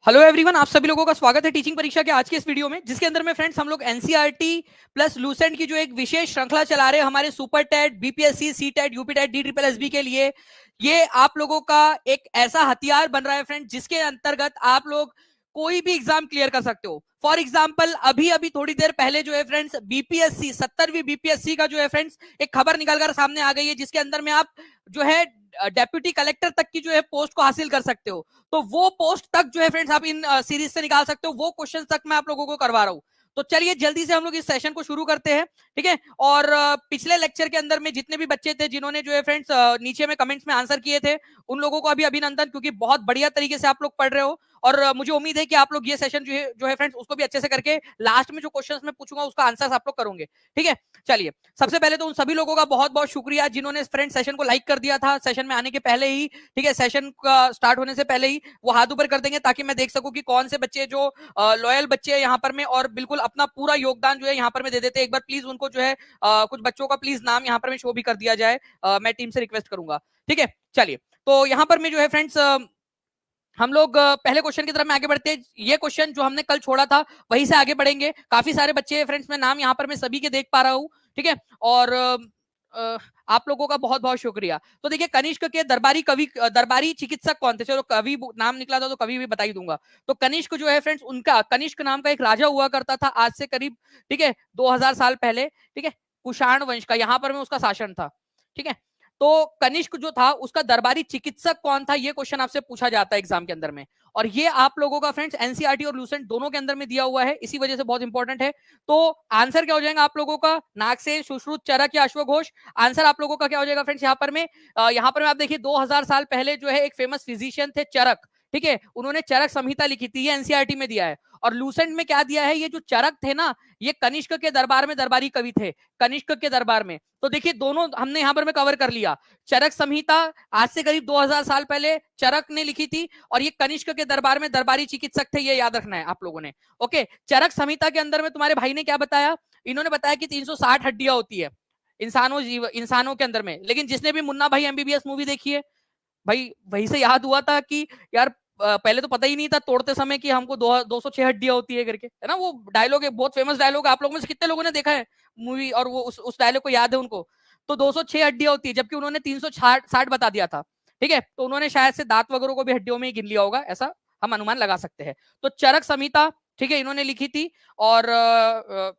Hello everyone, आप सभी लोगों का स्वागत है टीचिंग परीक्षा के आज के इस वीडियो में, जिसके अंदर में फ्रेंड्स हम लोग एनसीईआरटी प्लस लूसेंट की जो एक विशेष श्रृंखला चला रहे हैं हमारे super TET, BPSC, C TET, UP TET, D triple SB के लिए। ये आप लोगों का एक ऐसा हथियार बन रहा है फ्रेंड्स, जिसके अंतर्गत आप लोग कोई भी एग्जाम क्लियर कर सकते हो। फॉर एग्जाम्पल अभी अभी थोड़ी देर पहले जो है फ्रेंड्स बीपीएससी 70वीं बीपीएससी का जो है फ्रेंड्स एक खबर निकलकर सामने आ गई है, जिसके अंदर में आप जो है डेप्यूटी कलेक्टर तक की जो है पोस्ट को हासिल कर सकते हो। तो वो पोस्ट तक जो है फ्रेंड्स आप इन सीरीज से निकाल सकते हो। वो क्वेश्चन तक मैं आप लोगों को करवा रहा हूं। तो चलिए जल्दी से हम लोग इस सेशन को शुरू करते हैं, ठीक है। और पिछले लेक्चर के अंदर में जितने भी बच्चे थे जिन्होंने जो है फ्रेंड्स नीचे में कमेंट्स में आंसर किए थे, उन लोगों को अभी अभिनंदन, क्योंकि बहुत बढ़िया तरीके से आप लोग पढ़ रहे हो। और मुझे उम्मीद है कि आप लोग ये सेशन जो है फ्रेंड्स उसको भी अच्छे से करके लास्ट में जो क्वेश्चंस मैं पूछूंगा उसका आंसर आप लोग करोगे, ठीक है। चलिए, सबसे पहले तो उन सभी लोगों का बहुत बहुत शुक्रिया जिन्होंने फ्रेंड सेशन को लाइक कर दिया था सेशन में आने के पहले ही, ठीक है। सेशन का स्टार्ट होने से पहले ही वो हाथ ऊपर कर देंगे ताकि मैं देख सकूं कि कौन से बच्चे जो लॉयल बच्चे हैं यहाँ पर में और बिल्कुल अपना पूरा योगदान जो है यहाँ पर में दे देते हैं। एक बार प्लीज उनको जो है कुछ बच्चों का प्लीज नाम यहाँ पर में शो भी कर दिया जाए, मैं टीम से रिक्वेस्ट करूंगा, ठीक है। चलिए, तो यहाँ पर में जो है फ्रेंड्स हम लोग पहले क्वेश्चन की तरफ में आगे बढ़ते हैं। ये क्वेश्चन जो हमने कल छोड़ा था वहीं से आगे बढ़ेंगे। काफी सारे बच्चे फ्रेंड्स, मैं नाम यहाँ पर मैं सभी के देख पा रहा हूँ, ठीक है। और आप लोगों का बहुत बहुत शुक्रिया। तो देखिए, कनिष्क के दरबारी चिकित्सक कौन थे? चलो, कवि नाम निकला था तो कवि भी बता ही दूंगा। तो कनिष्क जो है फ्रेंड्स, उनका कनिष्क नाम का एक राजा हुआ करता था आज से करीब, ठीक है, 2000 साल पहले, ठीक है। कुषाण वंश का यहाँ पर में उसका शासन था, ठीक है। तो कनिष्क जो था उसका दरबारी चिकित्सक कौन था, ये क्वेश्चन आपसे पूछा जाता है एग्जाम के अंदर में। और ये आप लोगों का फ्रेंड्स एनसीईआरटी और लूसेंट दोनों के अंदर में दिया हुआ है, इसी वजह से बहुत इंपॉर्टेंट है। तो आंसर क्या हो जाएगा आप लोगों का? नाक से सुश्रुत, चरक या अश्वघोष। आंसर आप लोगों का क्या हो जाएगा फ्रेंड्स? यहाँ पर आप देखिए 2000 साल पहले जो है एक फेमस फिजिशियन थे चरक, ठीक है। उन्होंने चरक संहिता लिखी थी, ये एनसीईआरटी में दिया है। और लूसेंट में क्या दिया है? ये जो चरक थे ना, ये कनिष्क के दरबार में दरबारी कवि थे, कनिष्क के दरबार में। तो देखिए दोनों हमने यहाँ पर में कवर कर लिया। चरक संहिता आज से करीब 2000 साल पहले चरक ने लिखी थी, और ये कनिष्क के दरबार में दरबारी चिकित्सक थे, ये याद रखना है आप लोगों ने। ओके, चरक संहिता के अंदर में तुम्हारे भाई ने क्या बताया? इन्होंने बताया कि 360 हड्डियां होती है इंसानों के अंदर में। लेकिन जिसने भी मुन्ना भाई एमबीबीएस मूवी देखी है भाई, वहीं से याद हुआ था कि यार पहले तो पता ही नहीं था तोड़ते समय कि हमको 206 हड्डियां होती है करके, है ना। वो डायलॉग है, बहुत फेमस डायलॉग। आप लोगों में से कितने लोगों ने देखा है मूवी और वो उस डायलॉग को याद है उनको? तो 206 हड्डियां होती है, जबकि उन्होंने 360 बता दिया था, ठीक है। तो उन्होंने शायद से दांत वगैरह को भी हड्डियों में ही गिन लिया होगा, ऐसा हम अनुमान लगा सकते हैं। तो चरक संहिता, ठीक है, इन्होंने लिखी थी। और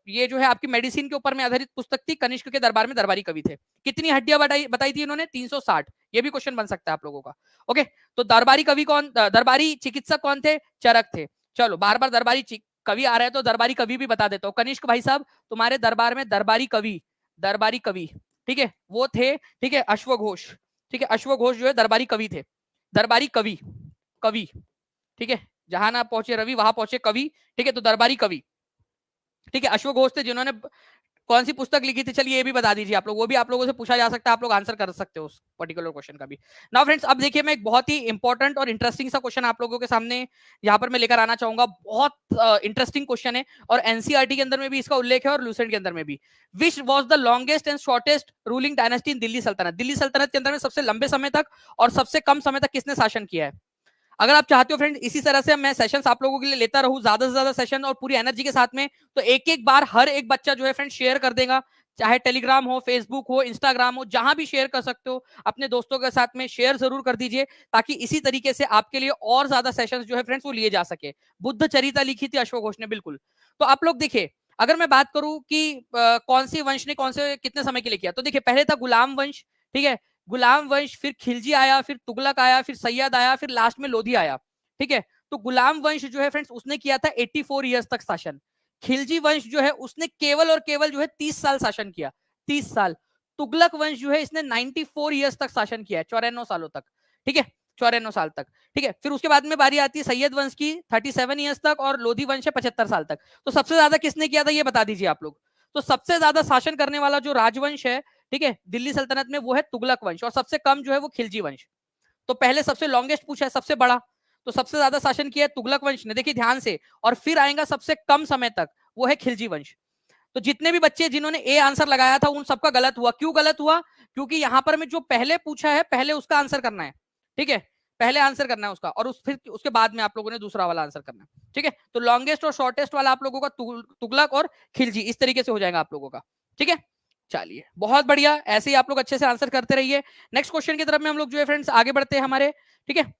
ये जो है आपकी मेडिसिन के ऊपर में आधारित पुस्तक थी। कनिष्क के दरबार में दरबारी कवि थे। कितनी हड्डियां बताई थी इन्होंने? 360। ये भी क्वेश्चन बन सकता है आप लोगों का। ओके, तो दरबारी कवि कौन, दरबारी चिकित्सक कौन थे? चरक थे। चलो, बार बार दरबारी कवि आ रहा है तो दरबारी कवि भी बता देता हूँ। कनिष्क भाई साहब, तुम्हारे दरबार में दरबारी कवि, ठीक है, वो थे, ठीक है, अश्वघोष, ठीक है। अश्वघोष जो है दरबारी कवि थे, दरबारी कवि, ठीक है। जहां ना पहुंचे रवि वहां पहुंचे कवि, ठीक है। तो दरबारी कवि, ठीक है, अश्वघोष थे जिन्होंने कौन सी पुस्तक लिखी थी? चलिए ये भी बता दीजिए आप लोग, वो भी आप लोगों से पूछा जा सकता है, आप लोग आंसर कर सकते हो उस पर्टिकुलर क्वेश्चन का भी। नाउ फ्रेंड्स, अब देखिए मैं एक बहुत ही इंपॉर्टेंट और इंटरेस्टिंग सा क्वेश्चन आप लोगों के सामने यहाँ पर मैं लेकर आना चाहूंगा। बहुत इंटरेस्टिंग क्वेश्चन है, और एनसीईआरटी के अंदर में भी इसका उल्लेख है और लूसेंट के अंदर में भी। Which was the longest and shortest ruling dynasty in Delhi सल्तनत? दिल्ली सल्तनत के अंदर में सबसे लंबे समय तक और सबसे कम समय तक किसने शासन किया है? अगर आप चाहते हो फ्रेंड इसी तरह से मैं सेशंस आप लोगों के लिए लेता रहूं, ज्यादा से ज्यादा सेशन और पूरी एनर्जी के साथ में, तो एक एक बार हर एक बच्चा जो है फ्रेंड शेयर कर देगा। चाहे टेलीग्राम हो, फेसबुक हो, इंस्टाग्राम हो, जहां भी शेयर कर सकते हो अपने दोस्तों के साथ में शेयर जरूर कर दीजिए, ताकि इसी तरीके से आपके लिए और ज्यादा सेशंस जो है फ्रेंड्स वो लिए जा सके। बुद्ध चरिता लिखी थी अशोक घोष ने, बिल्कुल। तो आप लोग देखिए, अगर मैं बात करूं कि कौन सी वंश ने कौन से कितने समय के लिए किया, तो देखिए पहले था गुलाम वंश, ठीक है। गुलाम वंश, फिर खिलजी आया, फिर तुगलक आया, फिर सैयद आया, फिर लास्ट में लोधी आया, ठीक है। तो गुलाम वंश जो है फ्रेंड्स उसने किया था 84 ईयर्स तक शासन। खिलजी वंश जो है उसने केवल और केवल जो है 30 साल शासन किया, 30 साल। तुगलक वंश जो है इसने 94 ईयर्स तक शासन किया है, 94 सालों तक, ठीक है, 94 साल तक, ठीक है। फिर उसके बाद में बारी आती है सैयद वंश की, 37 ईयर्स तक, और लोधी वंश है 75 साल तक। तो सबसे ज्यादा किसने किया था ये बता दीजिए आप लोग। तो सबसे ज्यादा शासन करने वाला जो राजवंश है, ठीक है, दिल्ली सल्तनत में, वो है तुगलक वंश, और सबसे कम जो है वो खिलजी वंश। तो पहले सबसे लॉन्गेस्ट पूछा है, सबसे बड़ा, तो सबसे ज्यादा शासन किया है तुगलक वंश ने, देखिए ध्यान से। और फिर आएगा सबसे कम समय तक, वो है खिलजी वंश। तो जितने भी बच्चे जिन्होंने ए आंसर लगाया था उन सबका गलत हुआ। क्यों गलत हुआ? क्योंकि यहां पर में जो पहले पूछा है पहले उसका आंसर करना है, ठीक है। पहले आंसर करना है उसका, और फिर उसके बाद में आप लोगों ने दूसरा वाला आंसर करना है, ठीक है। तो लॉन्गेस्ट और शॉर्टेस्ट वाला आप लोगों का तुगलक और खिलजी, इस तरीके से हो जाएगा आप लोगों का, ठीक है। चलिए बहुत बढ़िया, ऐसे ही आप लोग अच्छे से आंसर करते रहिए। नेक्स्ट क्वेश्चन की तरफ में हम लोग जो है फ्रेंड्स आगे बढ़ते हैं हमारे, ठीक है।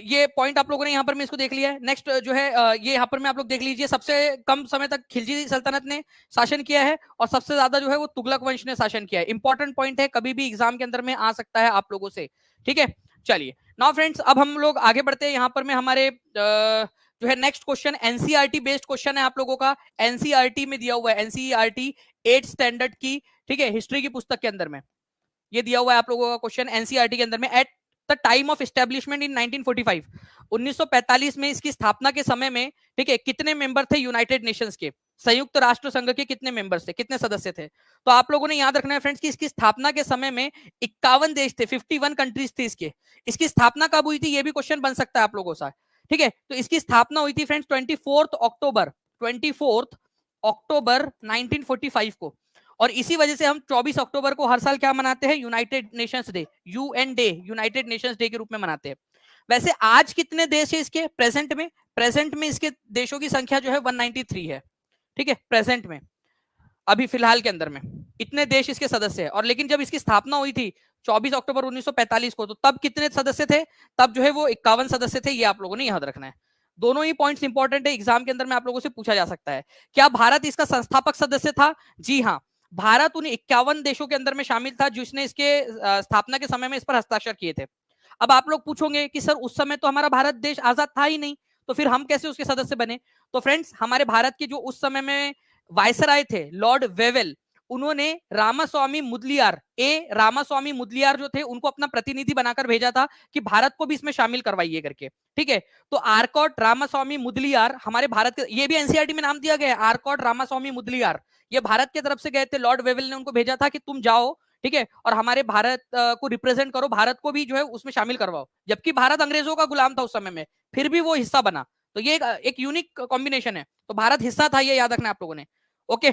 ये पॉइंट आप लोगों ने यहाँ पर मैं इसको देख लिया है। नेक्स्ट जो है ये यहाँ पर मैं आप लोग देख लीजिए, सबसे कम समय तक खिलजी सल्तनत ने शासन किया है और सबसे ज्यादा जो है वो तुगलक वंश ने शासन किया है। इंपॉर्टेंट पॉइंट है, कभी भी एग्जाम के अंदर में आ सकता है आप लोगों से, ठीक है। चलिए नाउ फ्रेंड्स अब हम लोग आगे बढ़ते हैं। यहाँ पर में हमारे जो है next question NCERT based question है आप लोगों का। एनसीईआरटी में दिया हुआ है, एनसीईआरटी 8th स्टैंडर्ड की, ठीक है, हिस्ट्री की पुस्तक के अंदर में ये दिया हुआ है आप लोगों का क्वेश्चन एनसीईआरटी के अंदर में। At the time of establishment इन 1945, 1945 में इसकी स्थापना के समय में, ठीक है, कितने मेंबर थे यूनाइटेड नेशंस के, संयुक्त राष्ट्र संघ के कितने मेंबर्स थे, कितने सदस्य थे? तो आप लोगों ने याद रखना है फ्रेंड्स कि इसकी स्थापना के समय में 51 देश थे, 51 कंट्रीज थे इसके। इसकी स्थापना कब हुई थी ये भी क्वेश्चन बन सकता है आप लोगों से, ठीक है। तो इसकी स्थापना हुई थी फ्रेंड्स 24 अक्टूबर 1945 को, और इसी वजह से हम 24 अक्टूबर को हर साल क्या मनाते हैं, United Nations day, UN day, United Nations day के रूप में मनाते हैं। वैसे आज कितने देश है इसके प्रेजेंट में इसके देशों की संख्या जो है 193 है, ठीक है, प्रेजेंट में अभी फिलहाल के अंदर में इतने देश इसके सदस्य है। और लेकिन जब इसकी स्थापना हुई थी 24 अक्टूबर 1945 को, तो तब कितने सदस्य थे, तब जो है वो 51 सदस्य थे। ये आप लोगों ने याद रखना है, दोनों ही पॉइंट्स इंपॉर्टेंट है, एग्जाम के अंदर में आप लोगों से पूछा जा सकता है। क्या भारत इसका संस्थापक सदस्य था? जी हाँ, भारत उन 51 देशों के अंदर में शामिल था जिसने इसके स्थापना के समय में इस पर हस्ताक्षर किए थे। अब आप लोग पूछोगे कि सर उस समय तो हमारा भारत देश आजाद था ही नहीं, तो फिर हम कैसे उसके सदस्य बने? तो फ्रेंड्स हमारे भारत के जो उस समय में वायसराय थे लॉर्ड वेवेल, उन्होंने रामास्वामी मुदलियार जो थे उनको अपना प्रतिनिधि बनाकर भेजा था कि भारत को भी इसमें शामिल करवाइए करके, ठीक है। तो आरकॉट रामास्वामी मुदलियार हमारे भारत के, ये भी एनसीईआरटी में नाम दिया गया है, आरकॉट रामास्वामी मुदलियार, ये भारत की तरफ से गए थे, लॉर्ड वेवेल ने उनको भेजा था कि तुम जाओ, ठीक है, और हमारे भारत को रिप्रेजेंट करो, भारत को भी जो है उसमें शामिल करवाओ, जबकि भारत अंग्रेजों का गुलाम था उस समय में, फिर भी वो हिस्सा बना। तो ये एक यूनिक कॉम्बिनेशन है। तो भारत हिस्सा था, ये याद रखना आप लोगों ने, ओके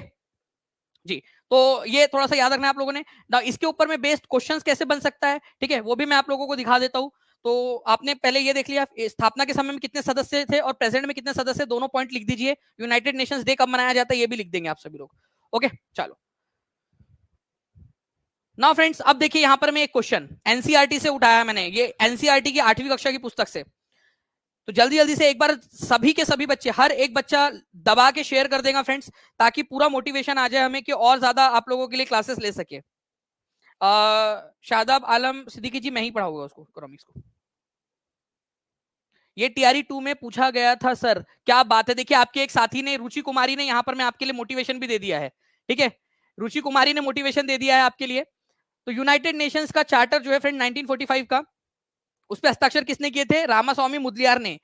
जी। तो ये थोड़ा सा याद रखना आप लोगों ने। इसके ऊपर में बेस्ड क्वेश्चंस कैसे बन सकता है, ठीक है, वो भी मैं आप लोगों को दिखा देता हूं। तो आपने पहले ये देख लिया स्थापना के समय में कितने सदस्य थे और प्रेजेंट में कितने सदस्य, दोनों पॉइंट लिख दीजिए। यूनाइटेड नेशंस डे कब मनाया जाता है ये भी लिख देंगे आप सभी लोग, ओके। चलो नाउ फ्रेंड्स अब देखिए यहां पर मैं एक क्वेश्चन एनसीईआरटी से उठाया मैंने, ये एनसीईआरटी की 8वीं कक्षा की पुस्तक से। तो जल्दी जल्दी से एक बार सभी के सभी बच्चे, हर एक बच्चा दबा के शेयर कर देगा फ्रेंड्स, ताकि पूरा मोटिवेशन आ जाए हमें कि और ज्यादा आप लोगों के लिए क्लासेस ले सके। शादाब आलम सिद्दीकी जी, मैं ही पढ़ाऊंगा उसको, इकोनॉमिक्स को। ये टीआरई 2 में पूछा गया था सर, क्या बात है। देखिए आपके एक साथी ने, रुचि कुमारी ने, यहाँ पर मैं आपके लिए मोटिवेशन भी दे दिया है, ठीक है, रुचि कुमारी ने मोटिवेशन दे दिया है आपके लिए। तो यूनाइटेड नेशंस का चार्टर जो है फ्रेंड 1945 का, उस पर हस्ताक्षर किसने किए थे? रामास्वामी मुदलियार ने।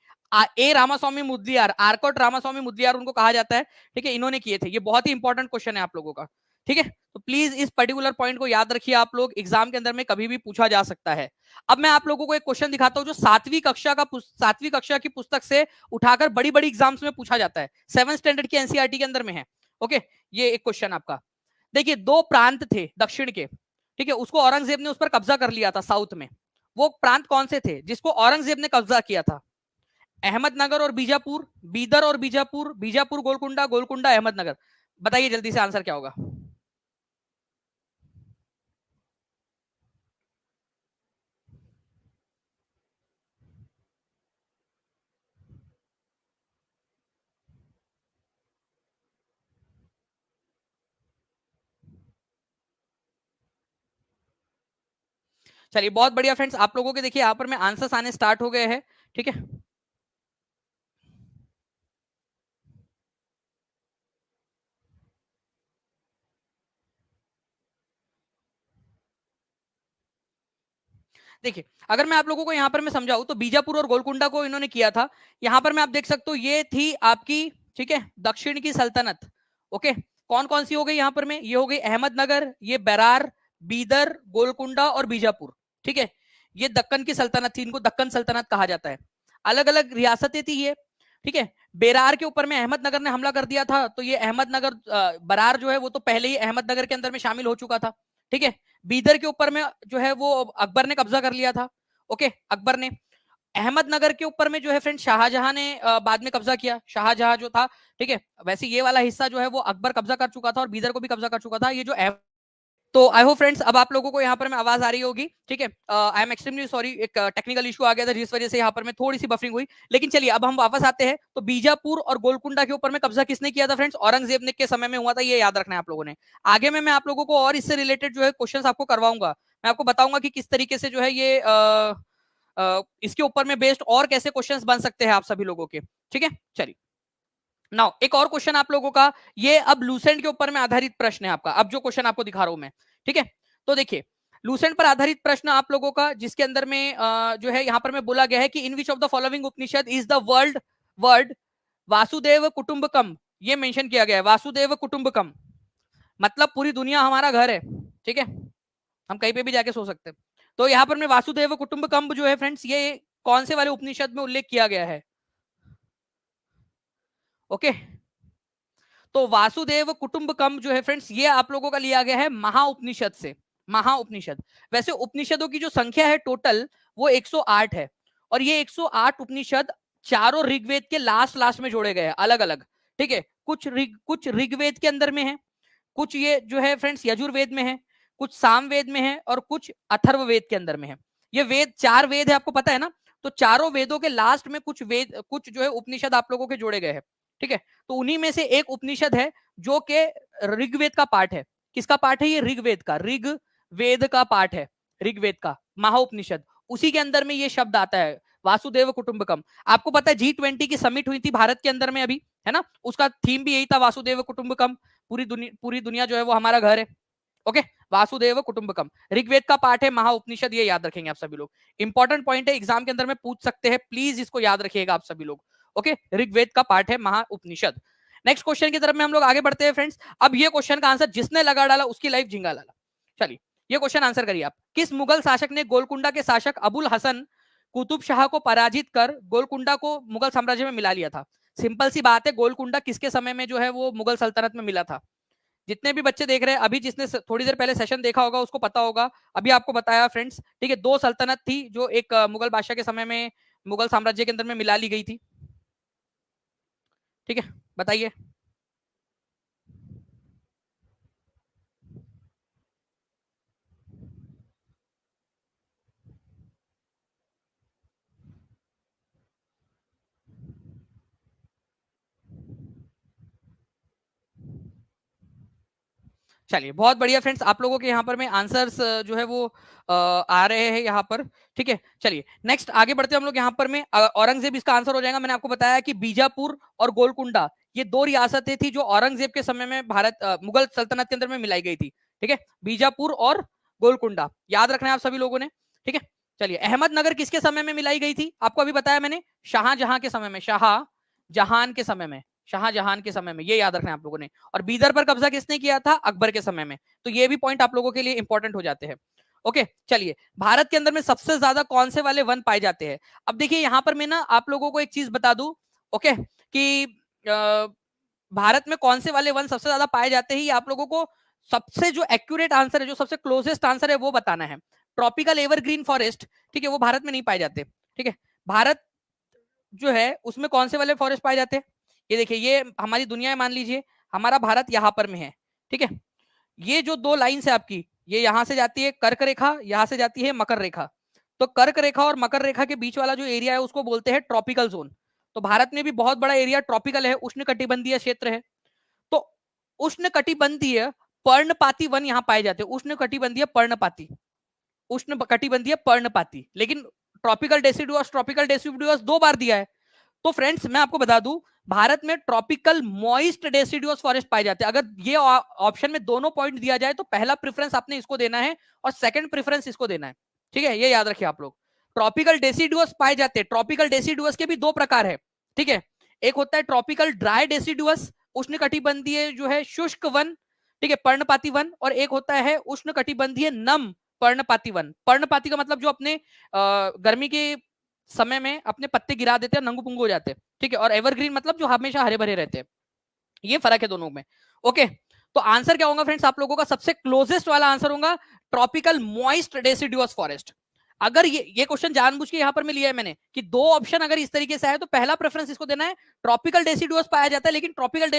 रामास्वामी मुदलियार, आरकोट रामास्वामी मुदलियार उनको कहा जाता है, ठीक है, इन्होंने किए थे। ये बहुत ही इंपॉर्टेंट क्वेश्चन है आप लोगों का, ठीक है। तो प्लीज इस पर्टिकुलर पॉइंट को याद रखिए आप लोग, एग्जाम के अंदर में कभी भी पूछा जा सकता है। अब मैं आप लोगों को एक क्वेश्चन दिखाता हूं जो 7वीं कक्षा की पुस्तक से उठाकर बड़ी बड़ी एग्जाम्स में पूछा जाता है, 7th स्टैंडर्ड की एनसीईआरटी के अंदर में है, ओके। ये एक क्वेश्चन आपका, देखिए दो प्रांत थे दक्षिण के, ठीक है, उसको औरंगजेब ने उस पर कब्जा कर लिया था साउथ में। वो प्रांत कौन से थे जिसको औरंगजेब ने कब्जा किया था? अहमदनगर और बीजापुर, बीदर और बीजापुर, बीजापुर गोलकुंडा, गोलकुंडा अहमदनगर। बताइए जल्दी से आंसर क्या होगा? चलिए बहुत बढ़िया फ्रेंड्स, आप लोगों के देखिए यहाँ पर में आंसर्स आने स्टार्ट हो गए हैं, ठीक है। देखिए अगर मैं आप लोगों को यहाँ पर मैं समझाऊं तो बीजापुर और गोलकुंडा को इन्होंने किया था। यहाँ पर मैं आप देख सकते हो ये थी आपकी, ठीक है, दक्षिण की सल्तनत, ओके। कौन कौन सी हो गई यहाँ पर में? ये हो गई अहमदनगर, ये बेरार, बीदर, गोलकुंडा और बीजापुर, ठीक है। ये दक्कन की सल्तनत थी, इनको दक्कन सल्तनत कहा जाता है। अलग अलग रियासतें थी ये, ठीक है। बेरार के ऊपर में अहमदनगर ने हमला कर दिया था, तो ये अहमदनगर बरार जो है वो तो पहले ही अहमदनगर के अंदर में शामिल हो चुका था, ठीक है। बीदर के ऊपर में जो है वो अकबर ने कब्जा कर लिया था। ओके, अकबर ने। अहमदनगर के ऊपर में जो है फ्रेंड शाहजहां ने बाद में कब्जा किया, शाहजहां जो था, ठीक है। वैसे ये वाला हिस्सा जो है वो अकबर कब्जा कर चुका था और बीदर को भी कब्जा कर चुका था। ये जो तो आई होप फ्रेंड्स अब आप लोगों को यहाँ पर में आवाज आ रही होगी, ठीक है। आई एम एक्सट्रीमली सॉरी, एक टेक्निकल इशू आ गया था जिस वजह से यहाँ पर में थोड़ी सी बफरिंग हुई। लेकिन चलिए अब हम वापस आते हैं। तो बीजापुर और गोलकुंडा के ऊपर में कब्जा किसने किया था फ्रेंड्स? औरंगजेब ने के समय में हुआ था, ये याद रखना है आप लोगों ने। आगे में मैं आप लोगों को और इससे रिलेटेड जो है क्वेश्चन आपको करवाऊंगा। मैं आपको बताऊंगा कि किस तरीके से जो है ये इसके ऊपर में बेस्ड और कैसे क्वेश्चंस बन सकते हैं आप सभी लोगों के, ठीक है। चलिए नाउ एक और क्वेश्चन आप लोगों का, ये अब लूसेंट के ऊपर में आधारित प्रश्न है आपका। अब जो क्वेश्चन आपको दिखा रहा हूं मैं, ठीक है। तो देखिए लूसेंट पर आधारित प्रश्न आप लोगों का, जिसके अंदर में जो है यहां पर में बोला गया है कि in which of the following Upanishad is the word Vasudeva Kutumbakam, ये मेंशन किया गया है। वासुदेव कुटुंबकम मतलब पूरी दुनिया हमारा घर है, ठीक है। हम कहीं पे भी जाके सो सकते हैं। तो यहाँ पर में वासुदेव कुटुंबकम जो है फ्रेंड्स, ये कौन से वाले उपनिषद में उल्लेख किया गया है? ओके, तो वासुदेव कुटुंबकम जो है फ्रेंड्स, ये आप लोगों का लिया गया है महाउपनिषद से। महाउपनिषद, वैसे उपनिषदों की जो संख्या है टोटल वो 108 है। और ये 108 उपनिषद चारों ऋग्वेद के लास्ट लास्ट में जोड़े गए हैं अलग अलग, ठीक है। कुछ ऋग्वेद के अंदर में है, कुछ ये जो है फ्रेंड्स यजुर्वेद में है, कुछ सामवेद में है और कुछ अथर्ववेद के अंदर में है। ये वेद, 4 वेद है, आपको पता है ना। तो चारों वेदों के लास्ट में कुछ वेद, कुछ जो है उपनिषद आप लोगों के जोड़े गए हैं, ठीक है। तो उन्हीं में से एक उपनिषद है जो कि ऋग्वेद का पार्ट है। किसका पार्ट है? ये ऋग्वेद का, ऋग्वेद का पार्ट है, ऋग्वेद का महाउपनिषद। उसी के अंदर में ये शब्द आता है वासुदेव कुटुंबकम। आपको पता है G20 की समिट हुई थी भारत के अंदर में अभी, है ना। उसका थीम भी यही था, वासुदेव कुटुंबकम, पूरी दुनिया जो है वो हमारा घर है। ओके, वासुदेव कुटुंबकम ऋग्वेद का पार्ट है, महाउपनिषद, ये याद रखेंगे आप सभी लोग। इंपॉर्टेंट पॉइंट है, एग्जाम के अंदर में पूछ सकते हैं, प्लीज इसको याद रखिएगा आप सभी लोग। ओके, ऋग्वेद का पार्ट है महाउपनिषद। नेक्स्ट क्वेश्चन की तरफ में हम लोग आगे बढ़ते हैं फ्रेंड्स। अब ये क्वेश्चन का आंसर जिसने लगा डाला उसकी लाइफ झिंगा लाला। चलिए ये क्वेश्चन आंसर करिए आप। किस मुगल शासक ने गोलकुंडा के शासक अबुल हसन कुतुब शाह को पराजित कर गोलकुंडा को मुगल साम्राज्य में मिला लिया था? सिंपल सी बात है, गोलकुंडा किसके समय में जो है वो मुगल सल्तनत में मिला था? जितने भी बच्चे देख रहे हैं अभी, जिसने थोड़ी देर पहले सेशन देखा होगा उसको पता होगा। अभी आपको बताया फ्रेंड्स, ठीक है। 2 सल्तनत थी जो एक मुगल बादशाह के समय में मुगल साम्राज्य के अंदर में मिला ली गई थी, ठीक है। बताइए। चलिए बहुत बढ़िया फ्रेंड्स, आप लोगों के यहाँ पर में आंसर्स जो है वो आ रहे हैं यहाँ पर, ठीक है। चलिए नेक्स्ट आगे बढ़ते हैं हम लोग। यहाँ पर में औरंगजेब इसका आंसर हो जाएगा। मैंने आपको बताया कि बीजापुर और गोलकुंडा ये 2 रियासतें थी जो औरंगजेब के समय में भारत मुगल सल्तनत के अंदर में मिलाई गई थी, ठीक है। बीजापुर और गोलकुंडा याद रखना है आप सभी लोगों ने, ठीक है। चलिए अहमदनगर किसके समय में मिलाई गई थी? आपको अभी बताया मैंने, शाहजहां के समय में, शाहजहां के समय में, शाहजहां के समय में, ये याद रखना है आप लोगों ने। और बीदर पर कब्जा किसने किया था? अकबर के समय में। तो ये भी पॉइंट आप लोगों के लिए इंपॉर्टेंट हो जाते हैं। ओके चलिए, भारत के अंदर में सबसे ज्यादा कौन से वाले वन पाए जाते हैं? अब देखिए यहाँ पर मैं ना आप लोगों को एक चीज बता दूं, ओके, कि भारत में कौन से वाले वन सबसे ज्यादा पाए जाते हैं, ये आप लोगों को सबसे जो एक्यूरेट आंसर है, जो सबसे क्लोजेस्ट आंसर है वो बताना है। ट्रॉपिकल एवरग्रीन फॉरेस्ट, ठीक है, वो भारत में नहीं पाए जाते, ठीक है। भारत जो है उसमें कौन से वाले फॉरेस्ट पाए जाते हैं? ये देखिए, ये हमारी दुनिया है, मान लीजिए हमारा भारत यहाँ पर में है, ठीक है। ये जो 2 लाइन है आपकी, ये यहां से जाती है कर्क रेखा, यहां से जाती है मकर रेखा। तो कर्क रेखा और मकर रेखा के बीच वाला जो एरिया है उसको बोलते हैं ट्रॉपिकल जोन। तो भारत में भी बहुत बड़ा एरिया ट्रॉपिकल है, उष्णकटिबंधीय क्षेत्र है। तो उष्णकटिबंधीय पर्णपाती वन यहाँ पाए जाते हैं, उष्णकटिबंधीय पर्णपाती। लेकिन ट्रॉपिकल डेसिडुअस 2 बार दिया है। तो फ्रेंड्स मैं आपको बता दूं, भारत में ट्रॉपिकल मॉइस्ट डेसिडुअस फॉरेस्ट पाए जाते हैं। अगर ये ऑप्शन में दोनों पॉइंट दिया जाए तो पहला प्रेफरेंस आपने इसको देना है और सेकंड प्रेफरेंस इसको देना है, ठीक है। ये याद रखिए आप लोग। ट्रॉपिकल डेसिडुअस पाए जाते हैं। ट्रॉपिकल डेसिडुअस के भी 2 प्रकार है, ठीक है। एक होता है ट्रॉपिकल ड्राई डेसिडुअस, उष्णकटिबंधीय जो है शुष्क वन, ठीक है, पर्णपाती वन। और एक होता है उष्णकटिबंधीय नम पर्णपाती वन। पर्णपाती का मतलब जो अपने गर्मी के समय में अपने पत्ते गिरा देते हैं, नंगू पुंगू हो जाते हैं, ठीक है। और एवरग्रीन मतलब जो हमेशा हरे भरे रहते हैं। ये फर्क है दोनों में। ओके, तो आंसर क्या होगा फ्रेंड्स आप लोगों का? सबसे क्लोजेस्ट वाला आंसर होगा ट्रॉपिकल मॉइस्ट डेसिडुअस फॉरेस्ट। अगर ये क्वेश्चन जानबूझ के यहाँ पर मैं लिया है मैंने कि दो ऑप्शन अगर इस तरीके से आए तो पहला प्रेफरेंस इसको देना है। ट्रॉपिकल डेसिडुअस पाया जाता है, लेकिन ट्रॉपिकल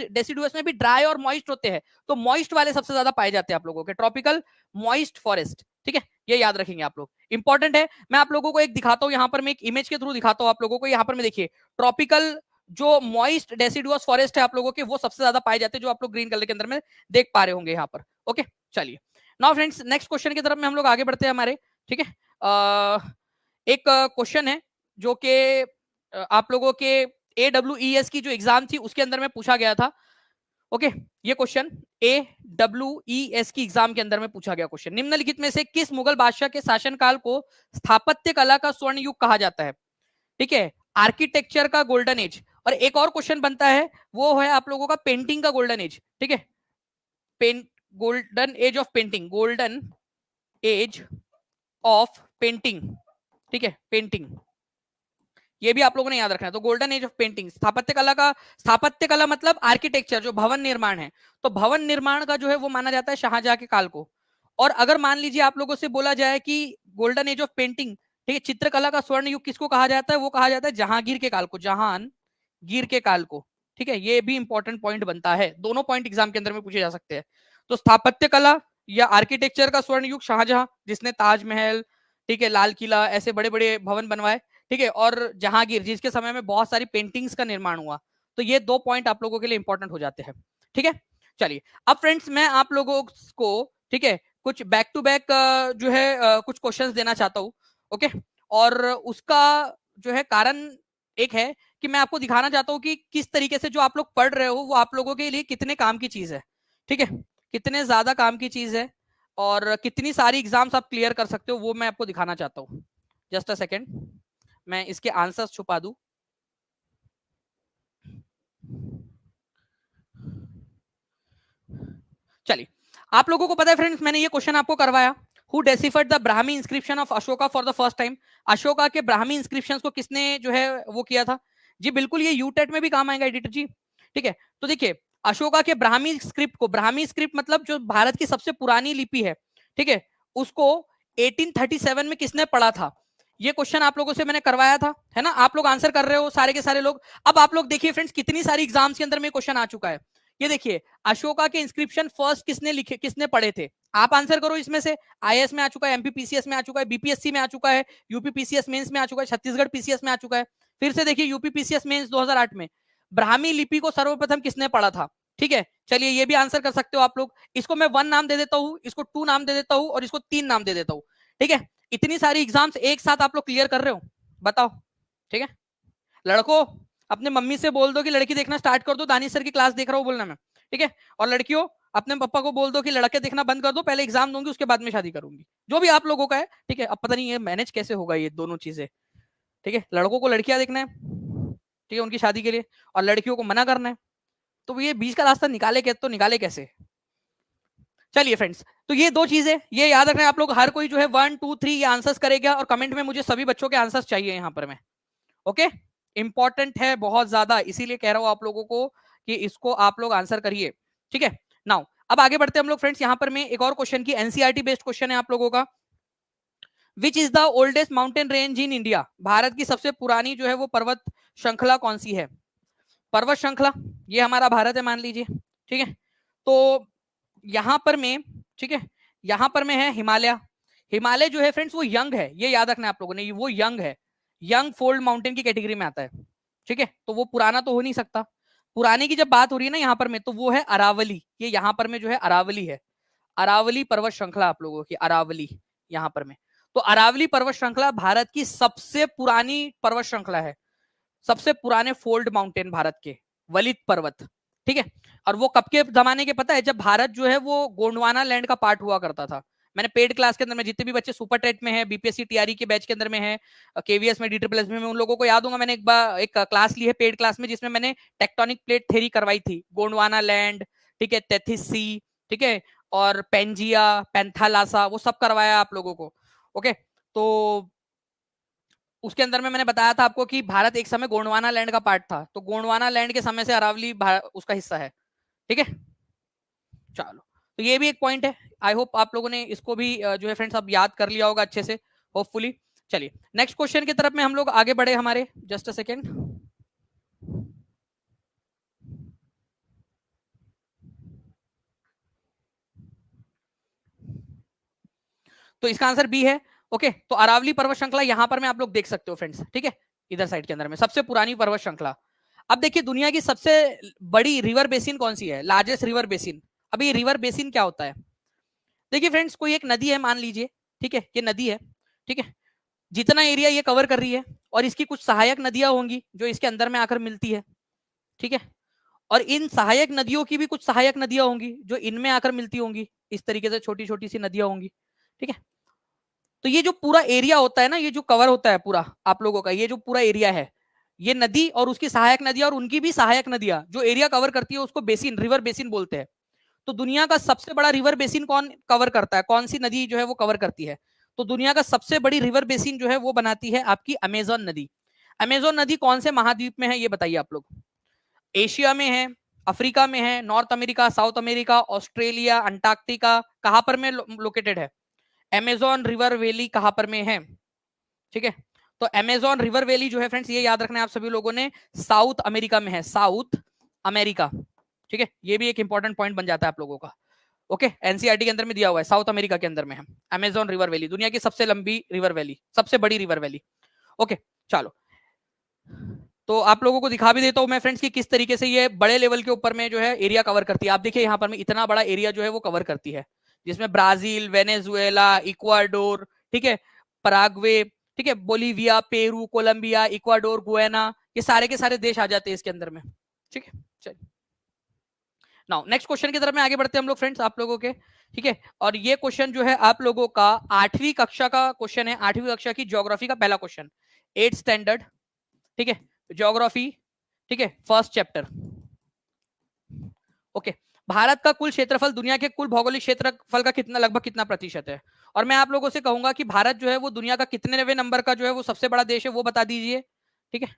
डेसिडुअस में भी ड्राई और मॉइस्ट होते हैं, तो मॉइस्ट वाले सबसे ज्यादा पाए जाते हैं आप लोगों के, ट्रॉपिकल मॉइस्ट फॉरेस्ट। ठीक है, ये याद रखेंगे आप लोग, इंपॉर्टेंट है। मैं आप लोगों को एक दिखाता हूँ यहाँ पर, मैं एक इमेज के थ्रू दिखाता हूँ आप लोगों को। यहाँ पर मैं देखिए ट्रॉपिकल जो मॉइस्ट डेसिडुअस फॉरेस्ट है आप लोगों के, वो सबसे ज्यादा पाए जाते हैं, जो आप लोग ग्रीन कलर के अंदर में देख पा रहे होंगे यहाँ पर। ओके, चलिए नाउ फ्रेंड्स नेक्स्ट क्वेश्चन की तरफ में हम लोग आगे बढ़ते हैं हमारे। ठीक है, एक क्वेश्चन है जो कि आप लोगों के AWES की जो एग्जाम थी उसके अंदर में पूछा गया था। ओके, ये क्वेश्चन AWES की एग्जाम के अंदर में पूछा गया क्वेश्चन, निम्नलिखित में से किस मुगल बादशाह के शासनकाल को स्थापत्य कला का स्वर्ण युग कहा जाता है? ठीक है, आर्किटेक्चर का गोल्डन एज। और एक और क्वेश्चन बनता है, वो है आप लोगों का पेंटिंग का गोल्डन एज। ठीक है, golden age of painting, golden age of painting. ठीक है, पेंटिंग, ये भी आप लोगों ने याद रखना है। तो गोल्डन एज ऑफ पेंटिंग, स्थापत्य कला का, स्थापत्य कला मतलब आर्किटेक्चर, जो भवन निर्माण है, तो भवन निर्माण का जो है वो माना जाता है शाहजहां के काल को। और अगर मान लीजिए आप लोगों से बोला जाए कि गोल्डन एज ऑफ पेंटिंग, ठीक है, चित्रकला का स्वर्ण युग किसको कहा जाता है? वो कहा जाता है जहांगीर के काल को, जहांगीर के काल को। ठीक है, ये भी इंपॉर्टेंट पॉइंट बनता है, दोनों पॉइंट एग्जाम के अंदर में पूछे जा सकते हैं। तो स्थापत्य कला या आर्किटेक्चर का स्वर्ण युग शाहजहां, जिसने ताजमहल, ठीक है, लाल किला, ऐसे बड़े बड़े भवन बनवाए। ठीक है, और जहांगीर, जिसके समय में बहुत सारी पेंटिंग्स का निर्माण हुआ। तो ये दो पॉइंट आप लोगों के लिए इंपॉर्टेंट हो जाते हैं। ठीक है, चलिए अब फ्रेंड्स मैं आप लोगों को, ठीक है, कुछ बैक टू बैक जो है कुछ क्वेश्चंस देना चाहता हूँ। ओके, और उसका जो है कारण एक है कि मैं आपको दिखाना चाहता हूँ कि किस तरीके से जो आप लोग पढ़ रहे हो वो आप लोगों के लिए कितने काम की चीज है। ठीक है, कितने ज्यादा काम की चीज है और कितनी सारी एग्जाम्स आप क्लियर कर सकते हो, वो मैं आपको दिखाना चाहता हूँ। जस्ट अ सेकेंड, मैं इसके आंसर्स छुपा दूं। चलिए, आप लोगों को पता है फ्रेंड्स, मैंने ये क्वेश्चन आपको करवाया, who deciphered the Brahmi inscription of Ashoka for the first time? Ashoka के ब्राह्मी इंस्क्रिप्शंस को किसने जो है वो किया था? जी बिल्कुल, ये यूटेट में भी काम आएगा एडिटर जी। ठीक है, तो देखिए अशोका के ब्राह्मी स्क्रिप्ट को, ब्राह्मी स्क्रिप्ट मतलब जो भारत की सबसे पुरानी लिपि है, ठीक है, उसको 1837 में किसने पढ़ा था? ये क्वेश्चन आप लोगों से मैंने करवाया था, है ना? आप लोग आंसर कर रहे हो सारे के सारे लोग। अब आप लोग देखिए फ्रेंड्स, कितनी सारी एग्जाम्स के अंदर में क्वेश्चन आ चुका है। ये देखिए, अशोका के इंस्क्रिप्शन फर्स्ट किसने लिखे, किसने पढ़े थे? आप आंसर करो इसमें से। आईएएस में आ चुका है, एमपीपीसीएस में आ चुका है, बीपीएससी में आ चुका है, यूपीपीसीएस मेंस में आ चुका है, छत्तीसगढ़ पीसीएस में आ चुका है। फिर से देखिए यूपीपीसीएस मेंस 2008 में ब्राह्मी लिपि को सर्वप्रथम किसने पढ़ा था? ठीक है, चलिए ये भी आंसर कर सकते हो आप लोग। इसको मैं 1 नाम दे देता हूं, इसको 2 नाम दे देता हूं और इसको 3 नाम दे देता हूं। ठीक है, इतनी सारी एग्जाम्स एक साथ आप लोग क्लियर कर रहे हो, बताओ। ठीक है, लड़कों अपने मम्मी से बोल दो कि लड़की देखना स्टार्ट कर दो, दानिश सर की क्लास देख रहा हूं बोलना मैं। ठीक है, और लड़कियों अपने पापा को बोल दो कि लड़के देखना बंद कर दो, पहले एग्जाम दूंगी उसके बाद में शादी करूंगी, जो भी आप लोगों का है। ठीक है, अब पता नहीं ये मैनेज कैसे होगा ये दोनों चीजें। ठीक है, लड़कों को लड़कियां देखना है, ठीक है, उनकी शादी के लिए, और लड़कियों को मना करना है, तो ये बीच का रास्ता निकाले तो निकाले कैसे? चलिए फ्रेंड्स, तो ये दो चीजें ये याद रखना है आप लोग। हर कोई जो है 1 2 3 ये आंसर्स करेगा और कमेंट में मुझे सभी बच्चों के आंसर्स चाहिए यहाँ पर मैं। ओके, इंपॉर्टेंट है बहुत ज्यादा, इसीलिए कह रहा हूं आप लोगों को कि इसको आप लोग आंसर करिए। ठीक है, नाउ अब आगे बढ़ते हैं हम लोग फ्रेंड्स। यहाँ पर मैं एक और क्वेश्चन की एनसीईआरटी बेस्ड क्वेश्चन है आप लोगों का। Which is the oldest mountain range in India? Bharat की सबसे पुरानी जो है वो पर्वत श्रृंखला कौन सी है? पर्वत श्रृंखला, ये हमारा भारत है मान लीजिए। ठीक है, तो यहां पर में, ठीक है, यहां पर में है हिमालय। हिमालय जो है फ्रेंड्स वो यंग है, ये याद रखना है आप लोगों ने, वो यंग है, यंग फोल्ड माउंटेन की कैटेगरी में आता है। ठीक है, तो वो पुराना तो हो नहीं सकता। पुराने की जब बात हो रही है ना यहाँ पर में, तो वो है अरावली, ये यहाँ पर में जो है अरावली है, अरावली पर्वत श्रृंखला आप लोगों की, अरावली यहाँ पर में। तो अरावली पर्वत श्रृंखला भारत की सबसे पुरानी पर्वत श्रृंखला है, सबसे पुराने फोल्ड माउंटेन भारत के, वलित पर्वत। ठीक है, और वो कब के जमाने के पता है? जब भारत जो है वो गोंडवाना लैंड का पार्ट हुआ करता था। मैंने पेड क्लास के अंदर में जितने भी बच्चे सुपर टेट में है, बीपीएससी टीआरई के बैच के अंदर में है, केवीएस में, डीट्रिपल एस में, उन लोगों को याद होगा मैंने एक बार एक क्लास ली है पेड क्लास में, जिसमें मैंने टेक्टोनिक प्लेट थ्योरी करवाई थी, गोंडवाना लैंड, ठीक है, तेथिस सी, ठीक है, और पेंजिया, पेंथालासा, वो सब करवाया आप लोगों को। ओके, तो उसके अंदर में मैंने बताया था आपको कि भारत एक समय गोंडवाना लैंड का पार्ट था, तो गोंडवाना लैंड के समय से अरावली उसका हिस्सा है। ठीक है, चलो, तो ये भी एक पॉइंट है। आई होप आप लोगों ने इसको भी जो है फ्रेंड्स अब याद कर लिया होगा अच्छे से। होपफुली। चलिए नेक्स्ट क्वेश्चन की तरफ में हम लोग आगे बढ़े हमारे, जस्ट अ सेकेंड। तो इसका आंसर बी है। ओके, तो अरावली पर्वत श्रृंखला यहां पर में आप लोग देख सकते हो फ्रेंड्स, ठीक है, इधर साइड के अंदर में सबसे पुरानी पर्वत श्रृंखला। अब देखिए दुनिया की सबसे बड़ी रिवर बेसिन कौन सी है, लार्जेस्ट रिवर बेसिन। अभी रिवर बेसिन क्या होता है, देखिए फ्रेंड्स कोई एक नदी है मान लीजिए, ठीक है, ये नदी है, ठीक है, जितना एरिया ये कवर कर रही है और इसकी कुछ सहायक नदियां होंगी जो इसके अंदर में आकर मिलती है, ठीक है, और इन सहायक नदियों की भी कुछ सहायक नदियां होंगी जो इनमें आकर मिलती होंगी, इस तरीके से छोटी छोटी सी नदियां होंगी, ठीक है। तो ये जो पूरा एरिया होता है ना, ये जो कवर होता है पूरा आप लोगों का, ये जो पूरा एरिया है, ये नदी और उसकी सहायक नदियां और उनकी भी सहायक नदियां जो एरिया कवर करती है उसको बेसिन, रिवर बेसिन बोलते हैं। तो दुनिया का सबसे बड़ा रिवर बेसिन कौन कवर करता है, कौन सी नदी जो है वो कवर करती है, तो दुनिया का सबसे बड़ी रिवर बेसिन जो है वो बनाती है आपकी अमेजोन नदी। अमेजोन नदी कौन से महाद्वीप में है ये बताइए आप लोग, एशिया में है, अफ्रीका में है, north America, south America, Australia, Antarctica, कहां पर में लोकेटेड है, अमेजोन रिवर वैली कहां पर में है, ठीक है। तो अमेजोन रिवर वैली जो है फ्रेंड्स ये याद रखना है आप सभी लोगों ने, साउथ अमेरिका में है, साउथ अमेरिका, ठीक है, ये भी एक इंपॉर्टेंट पॉइंट बन जाता है आप लोगों का। ओके, एनसीईआरटी के अंदर में दिया हुआ है, साउथ अमेरिका के अंदर में है अमेजोन रिवर वैली, दुनिया की सबसे लंबी रिवर वैली, सबसे बड़ी रिवर वैली। ओके चलो, तो आप लोगों को दिखा भी देता हूं मैं फ्रेंड्स कि किस तरीके से ये बड़े लेवल के ऊपर में जो है एरिया कवर करती है। आप देखिए यहाँ पर में इतना बड़ा एरिया जो है वो कवर करती है, जिसमें ब्राजील, वेनेजुएला, इक्वाडोर, ठीक है, पराग्वे, ठीक है, Bolivia, Peru, Colombia, Ecuador, Guyana, ये सारे के सारे देश आ जाते हैं इसके अंदर में, ठीक है। चलिए नाउ नेक्स्ट क्वेश्चन की तरफ में आगे बढ़ते हैं हम लोग फ्रेंड्स आप लोगों के, ठीक है। और ये क्वेश्चन जो है आप लोगों का 8वीं कक्षा का क्वेश्चन है, 8वीं कक्षा की ज्योग्राफी का पहला क्वेश्चन, 8th स्टैंडर्ड, ठीक है, ज्योग्राफी, ठीक है, फर्स्ट चैप्टर। ओके, भारत का कुल क्षेत्रफल दुनिया के कुल भौगोलिक क्षेत्रफल का कितना, लगभग कितना प्रतिशत है, और मैं आप लोगों से कहूंगा कि भारत जो है वो दुनिया का कितनेवें नंबर का जो है वो सबसे बड़ा देश है वो बता दीजिए, ठीक है।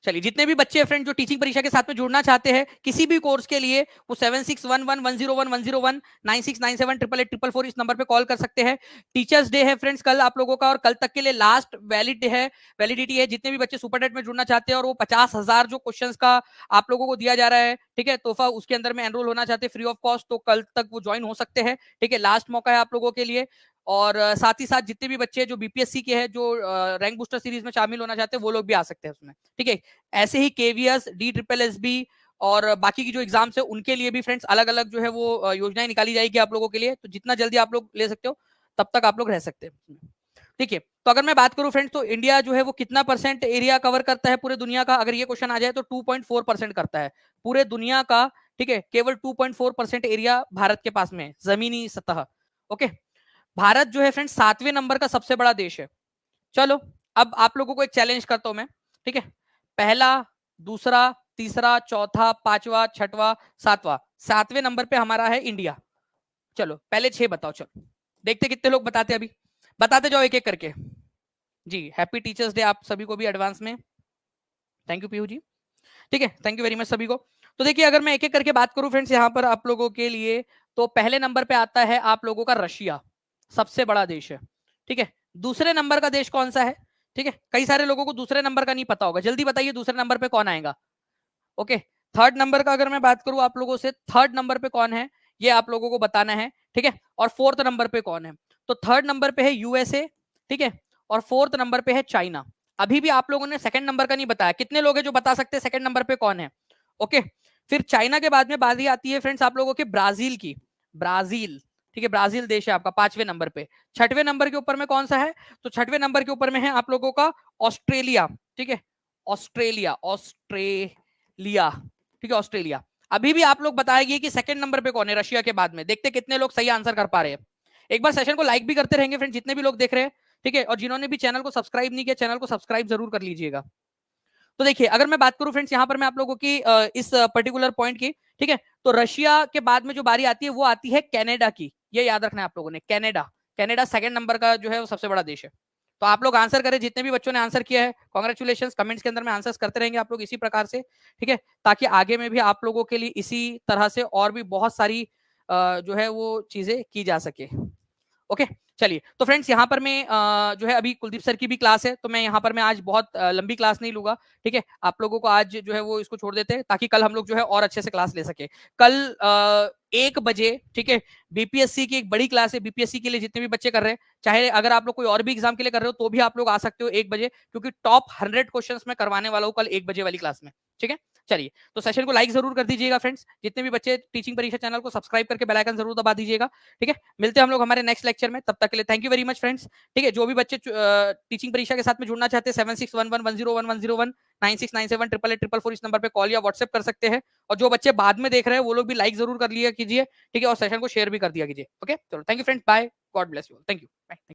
चलिए जितने भी बच्चे फ्रेंड जो टीचिंग परीक्षा के साथ में जुड़ना चाहते हैं किसी भी कोर्स के लिए, वो 7611101101, 96978844 इस नंबर पे कॉल कर सकते हैं। टीचर्स डे है फ्रेंड्स कल आप लोगों का, और कल तक के लिए लास्ट वैलिडिटी है। जितने भी बच्चे सुपर टेट में जुड़ना चाहते हैं और वो 50,000 जो क्वेश्चन का आप लोगों को दिया जा रहा है, ठीक है, तोहफा, उसके अंदर में एनरोल होना चाहते हैं फ्री ऑफ कॉस्ट, तो कल तक वो ज्वाइन हो सकते हैं, ठीक है, लास्ट मौका है आप लोगों के लिए। और साथ ही साथ जितने भी बच्चे जो बीपीएससी के हैं, जो रैंक बूस्टर सीरीज में शामिल होना चाहते हैं, वो लोग भी आ सकते हैं उसमें, ठीक है। ऐसे ही KVS, D triple S B और बाकी की जो एग्जाम्स है उनके लिए भी फ्रेंड्स अलग अलग जो है वो योजनाएं निकाली जाएगी आप लोगों के लिए, तो जितना जल्दी आप लोग ले सकते हो तब तक आप लोग रह सकते हैं, ठीक है। तो अगर मैं बात करूं फ्रेंड्स, तो इंडिया जो है वो कितना परसेंट एरिया कवर करता है पूरे दुनिया का, अगर ये क्वेश्चन आ जाए तो 2.4% करता है पूरे दुनिया का, ठीक है, केवल 2.4% एरिया भारत के पास में है, जमीनी सतह। ओके, भारत जो है फ्रेंड्स 7वें नंबर का सबसे बड़ा देश है। चलो अब आप लोगों को एक चैलेंज करता हूं मैं, ठीक है, पहला, दूसरा, तीसरा, चौथा, पांचवा, छठवां, सातवां, 7वें नंबर पे हमारा है इंडिया। चलो पहले 6 बताओ, चलो देखते कितने लोग बताते, अभी बताते जाओ एक एक करके। जी हैप्पी टीचर्स डे आप सभी को भी एडवांस में, थैंक यू पीयू जी, ठीक है, थैंक यू वेरी मच सभी को। तो देखिए अगर मैं एक एक करके बात करूं फ्रेंड्स यहाँ पर आप लोगों के लिए, तो पहले नंबर पे आता है आप लोगों का रशिया, सबसे बड़ा देश है, ठीक है। दूसरे नंबर का देश कौन सा है, ठीक है, कई सारे लोगों को दूसरे नंबर का नहीं पता होगा, जल्दी बताइए दूसरे नंबर पे कौन आएगा। ओके, थर्ड नंबर का अगर मैं बात करूं आप लोगों से, थर्ड नंबर पे कौन है ये आप लोगों को बताना है, ठीक है, और फोर्थ नंबर पे कौन है, तो थर्ड नंबर पे है यूएसए, ठीक है, और फोर्थ नंबर पे है चाइना। अभी भी आप लोगों ने सेकंड नंबर का नहीं बताया, कितने लोग हैं जो बता सकते हैं सेकंड नंबर पे कौन है। ओके, फिर चाइना के बाद में बारी आती है फ्रेंड्स आप लोगों के ब्राजील की, ब्राजील, ठीक है, ब्राजील देश है आपका 5वें नंबर पे। छठवें नंबर के ऊपर में कौन सा है, तो छठवें नंबर के ऊपर में है आप लोगों का ऑस्ट्रेलिया, ठीक है, ऑस्ट्रेलिया, ऑस्ट्रेलिया, ठीक है, ऑस्ट्रेलिया। अभी भी आप लोग बताएंगे कि सेकंड नंबर पे कौन है रशिया के बाद में, देखते कितने लोग सही आंसर कर पा रहे हैं। एक बार सेशन को लाइक भी करते रहेंगे फ्रेंड जितने भी लोग देख रहे हैं, ठीक है, और जिन्होंने भी चैनल को सब्सक्राइब नहीं किया चैनल को सब्सक्राइब जरूर कर लीजिएगा। तो देखिए अगर मैं बात करूं फ्रेंड्स यहाँ पर मैं आप लोगों की इस पर्टिकुलर पॉइंट की, ठीक है, तो रशिया के बाद में जो बारी आती है वो आती है कनाडा की, ये याद रखना है आप लोगों ने, कनाडा, कनाडा सेकंड नंबर का जो है वो सबसे बड़ा देश है, तो आप लोग आंसर करें, जितने भी बच्चों ने आंसर किया है कांग्रेचुलेशंस, कमेंट्स के अंदर में आंसर्स करते रहेंगे आप लोग इसी प्रकार से, ठीक है, ताकि आगे में भी आप लोगों के लिए इसी तरह से और भी बहुत सारी जो है वो चीजें की जा सके। ओके, चलिए तो फ्रेंड्स यहाँ पर मैं जो है अभी कुलदीप सर की भी क्लास है, तो मैं यहाँ पर मैं आज बहुत लंबी क्लास नहीं लूंगा, ठीक है, आप लोगों को आज जो है वो इसको छोड़ देते हैं ताकि कल हम लोग जो है और अच्छे से क्लास ले सके। कल 1 बजे, ठीक है, बीपीएससी की एक बड़ी क्लास है, बीपीएससी के लिए जितने भी बच्चे कर रहे हैं, चाहे अगर आप लोग कोई और भी एग्जाम के लिए कर रहे हो तो भी आप लोग आ सकते हो 1 बजे, क्योंकि टॉप 100 क्वेश्चंस मैं करवाने वाला हूँ कल 1 बजे वाली क्लास में, ठीक है। चलिए, तो सेशन को लाइक जरूर कर दीजिएगा फ्रेंड्स, जितने भी बच्चे टीचिंग परीक्षा चैनल को सब्सक्राइब करके बेल आइकन जरूर दबा दीजिएगा, ठीक है। मिलते हैं हम लोग हमारे नेक्स्ट लेक्चर में, तब तक के लिए thank you very much friends, ठीक है। जो भी बच्चे टीचिंग परीक्षा के साथ में जुड़ना चाहते हैं 7611101101 96978844 इस नंबर पे कॉल या व्हाट्सएप कर सकते हैं, और जो बच्चे बाद में देख रहे हैं वो लोग भी लाइक जरूर कर लिया कीजिए, ठीक है, और सेशन को शेयर भी कर दिया कीजिए। ओके, चलो thank you friends, bye, God bless you, thank you, bye.